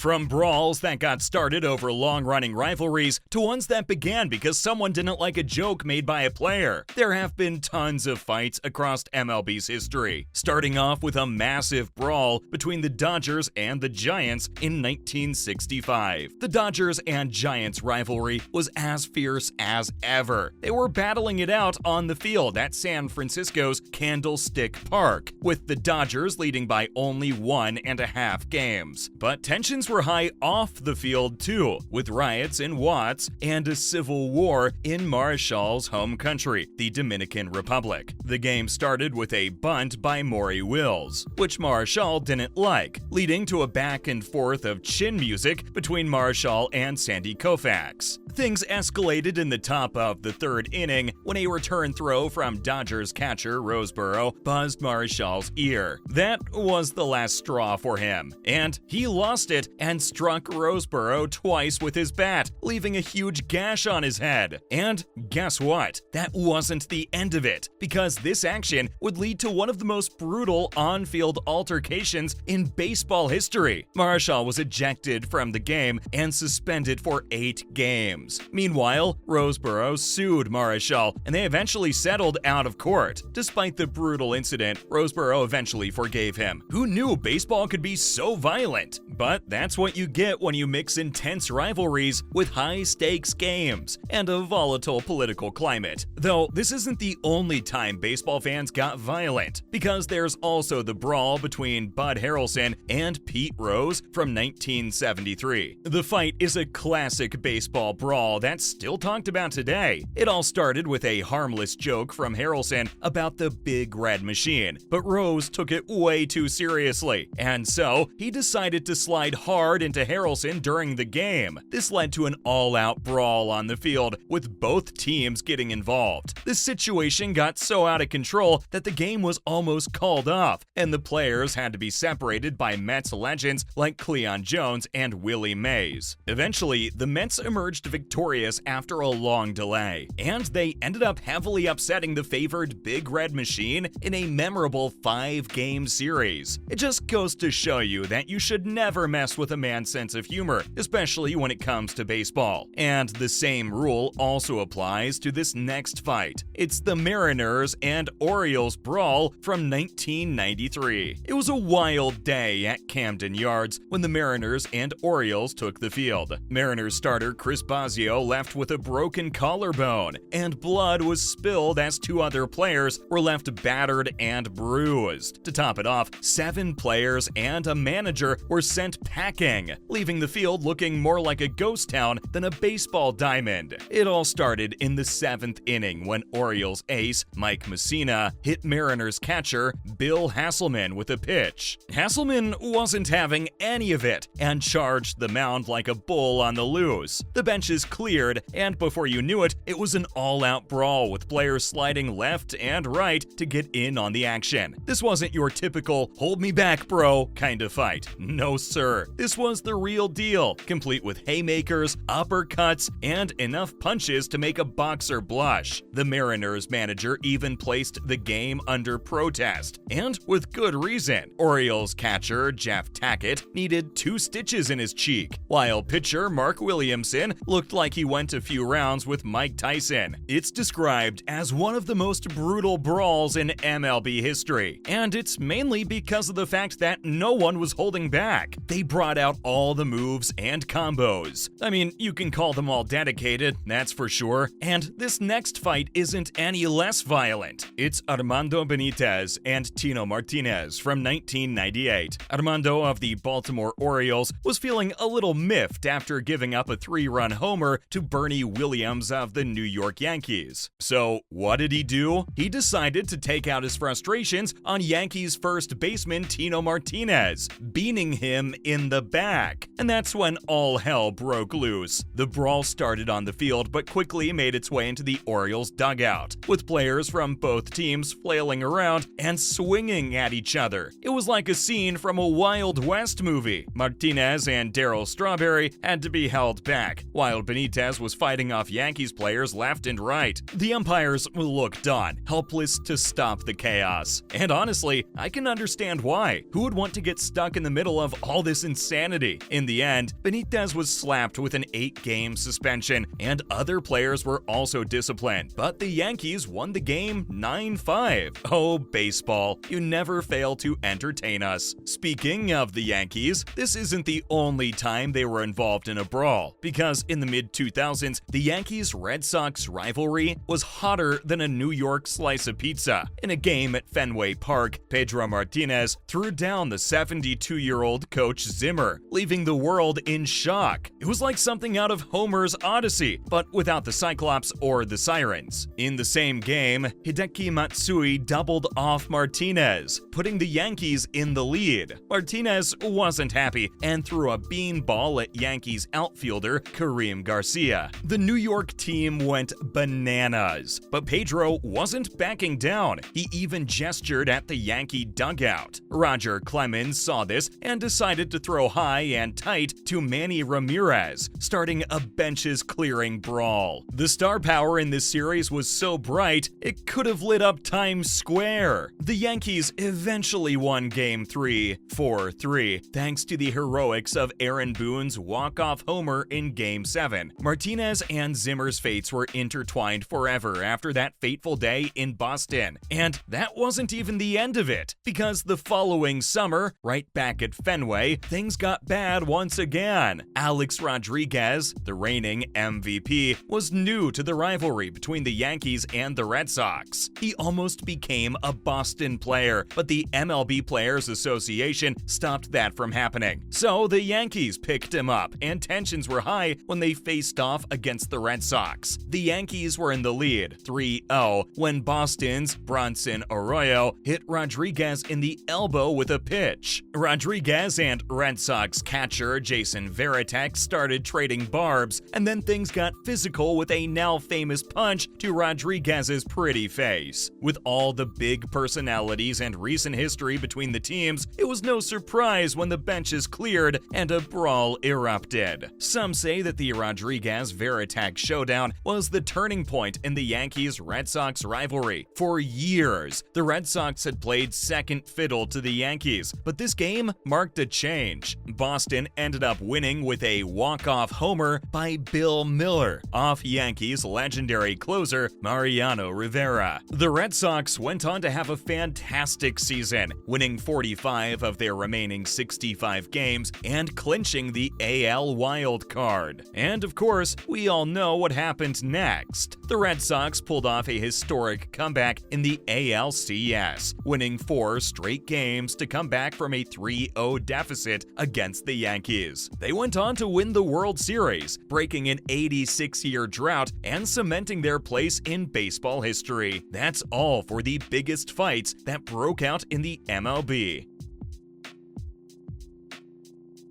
From brawls that got started over long-running rivalries to ones that began because someone didn't like a joke made by a player, there have been tons of fights across MLB's history, starting off with a massive brawl between the Dodgers and the Giants in 1965. The Dodgers and Giants rivalry was as fierce as ever. They were battling it out on the field at San Francisco's Candlestick Park, with the Dodgers leading by only 1.5 games. But tensions were high off the field too, with riots in Watts and a civil war in Marshall's home country, the Dominican Republic. The game started with a bunt by Maury Wills, which Marshall didn't like, leading to a back and forth of chin music between Marshall and Sandy Koufax. Things escalated in the top of the third inning when a return throw from Dodgers catcher Roseboro buzzed Marshall's ear. That was the last straw for him, and he lost it and struck Roseboro twice with his bat, leaving a huge gash on his head. And guess what? That wasn't the end of it, because this action would lead to one of the most brutal on-field altercations in baseball history. Marshall was ejected from the game and suspended for 8 games. Meanwhile, Roseboro sued Marshall, and they eventually settled out of court. Despite the brutal incident, Roseboro eventually forgave him. Who knew baseball could be so violent? But that's what you get when you mix intense rivalries with high-stakes games and a volatile political climate. Though this isn't the only time baseball fans got violent, because there's also the brawl between Bud Harrelson and Pete Rose from 1973. The fight is a classic baseball brawl that's still talked about today. It all started with a harmless joke from Harrelson about the Big Red Machine, but Rose took it way too seriously, and so he decided to slide hard into Harrelson during the game. This led to an all-out brawl on the field, with both teams getting involved. The situation got so out of control that the game was almost called off, and the players had to be separated by Mets legends like Cleon Jones and Willie Mays. Eventually, the Mets emerged victorious after a long delay, and they ended up heavily upsetting the favored Big Red Machine in a memorable 5-game series. It just goes to show you that you should never mess with a man's sense of humor, especially when it comes to baseball. And the same rule also applies to this next fight. It's the Mariners and Orioles brawl from 1993. It was a wild day at Camden Yards when the Mariners and Orioles took the field. Mariners starter Chris Bosio left with a broken collarbone, and blood was spilled as 2 other players were left battered and bruised. To top it off, 7 players and a manager were sent packing, leaving the field looking more like a ghost town than a baseball diamond. It all started in the 7th inning when Orioles ace Mike Messina hit Mariners catcher Bill Hasselman with a pitch. Hasselman wasn't having any of it and charged the mound like a bull on the loose. The benches cleared, and before you knew it, it was an all-out brawl with players sliding left and right to get in on the action. This wasn't your typical hold me back bro kind of fight. No sir, this was the real deal, complete with haymakers, uppercuts, and enough punches to make a boxer blush. The Mariners manager even placed the game under protest, and with good reason. Orioles catcher Jeff Tackett needed 2 stitches in his cheek, while pitcher Mark Williamson looked like he went a few rounds with Mike Tyson. It's described as one of the most brutal brawls in MLB history, and it's mainly because of the fact that no one was holding back. They brought out all the moves and combos. I mean, you can call them all dedicated, that's for sure, and this next fight isn't any less violent. It's Armando Benitez and Tino Martinez from 1998. Armando of the Baltimore Orioles was feeling a little miffed after giving up a 3-run homer to Bernie Williams of the New York Yankees. So what did he do? He decided to take out his frustrations on Yankees first baseman Tino Martinez, beaning him in the back. And that's when all hell broke loose. The brawl started on the field but quickly made its way into the Orioles dugout, with players from both teams flailing around and swinging at each other. It was like a scene from a Wild West movie. Martinez and Darryl Strawberry had to be held back, while Benitez was fighting off Yankees players left and right. The umpires looked on, helpless to stop the chaos. And honestly, I can understand why. Who would want to get stuck in the middle of all this insane insanity. In the end, Benitez was slapped with an 8-game suspension, and other players were also disciplined, but the Yankees won the game 9-5. Oh, baseball, you never fail to entertain us. Speaking of the Yankees, this isn't the only time they were involved in a brawl, because in the mid-2000s, the Yankees-Red Sox rivalry was hotter than a New York slice of pizza. In a game at Fenway Park, Pedro Martinez threw down the 72-year-old Coach Zimmer, leaving the world in shock. It was like something out of Homer's Odyssey, but without the Cyclops or the Sirens. In the same game, Hideki Matsui doubled off Martinez, putting the Yankees in the lead. Martinez wasn't happy and threw a beanball at Yankees outfielder Karim Garcia. The New York team went bananas, but Pedro wasn't backing down. He even gestured at the Yankee dugout. Roger Clemens saw this and decided to throw high and tight to Manny Ramirez, starting a benches-clearing brawl. The star power in this series was so bright, it could have lit up Times Square. The Yankees eventually won Game 3, 4-3, thanks to the heroics of Aaron Boone's walk-off homer in Game 7. Martinez and Zimmer's fates were intertwined forever after that fateful day in Boston. And that wasn't even the end of it, because the following summer, right back at Fenway, things got bad once again. Alex Rodriguez, the reigning MVP, was new to the rivalry between the Yankees and the Red Sox. He almost became a Boston player, but the MLB Players Association stopped that from happening. So the Yankees picked him up, and tensions were high when they faced off against the Red Sox. The Yankees were in the lead, 3-0, when Boston's Bronson Arroyo hit Rodriguez in the elbow with a pitch. Rodriguez and Red Sox catcher Jason Varitek started trading barbs, and then things got physical with a now famous punch to Rodriguez's pretty face. With all the big personalities and recent history between the teams, it was no surprise when the benches cleared and a brawl erupted. Some say that the Rodriguez-Varitek showdown was the turning point in the Yankees-Red Sox rivalry. For years, the Red Sox had played second fiddle to the Yankees, but this game marked a change. Boston ended up winning with a walk-off homer by Bill Miller off Yankees legendary closer Mariano Rivera. The Red Sox went on to have a fantastic season, winning 45 of their remaining 65 games and clinching the AL wild card. And of course, we all know what happened next. The Red Sox pulled off a historic comeback in the ALCS, winning 4 straight games to come back from a 3-0 deficit against the Yankees. They went on to win the World Series, breaking an 86-year drought and cementing their place in baseball history. That's all for the biggest fights that broke out in the MLB.